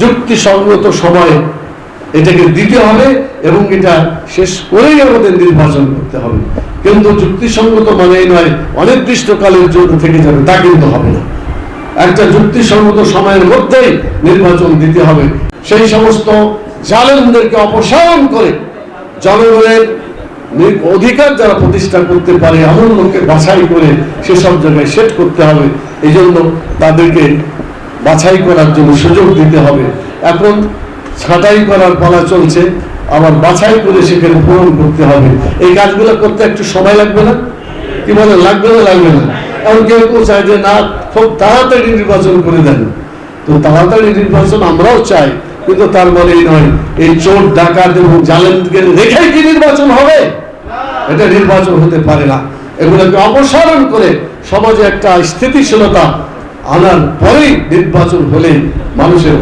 যুক্তিসঙ্গত সময়ে এটাকে দিতে হবে এবং এটা শেষ করেই আমাদের নির্বাচন করতে হবে। কিন্তু যুক্তিসঙ্গত মানেই নয় অনির্দিষ্টকালের জন্য থেকে যাবে, তা কিন্তু হবে না। একটা যুক্তিসঙ্গত সময়ের মধ্যেই নির্বাচন দিতে হবে। সেই সমস্ত জালেমদেরকে অপসারণ করে জনগণের অধিকার যারা প্রতিষ্ঠা করতে পারে এমন লোককে বাছাই করে সেসব জায়গায় সেট করতে হবে। এই জন্য তাদেরকে বাছাই করার জন্য সুযোগ দিতে হবে। এখন ছাঁটাই করার পালা চলছে, আবার বাছাই করে সেখানে পূরণ করতে হবে। এই কাজগুলো করতে একটু সময় লাগবে না? কি বলে, লাগবে না লাগবে না? এখন কেউ কেউ চায় যে না, খুব তাড়াতাড়ি নির্বাচন করে দেন। তো তাড়াতাড়ি নির্বাচন আমরাও চাই, কিন্তু তার মানে নয় এই চোর ডাকাত এবং জালেমকে রেখেই কি নির্বাচন হবে? এটা নির্বাচন হতে পারে না। এগুলোকে অপসারণ করে সমাজে একটা স্থিতিশীলতা আনার পরেই নির্বাচন হলে মানুষের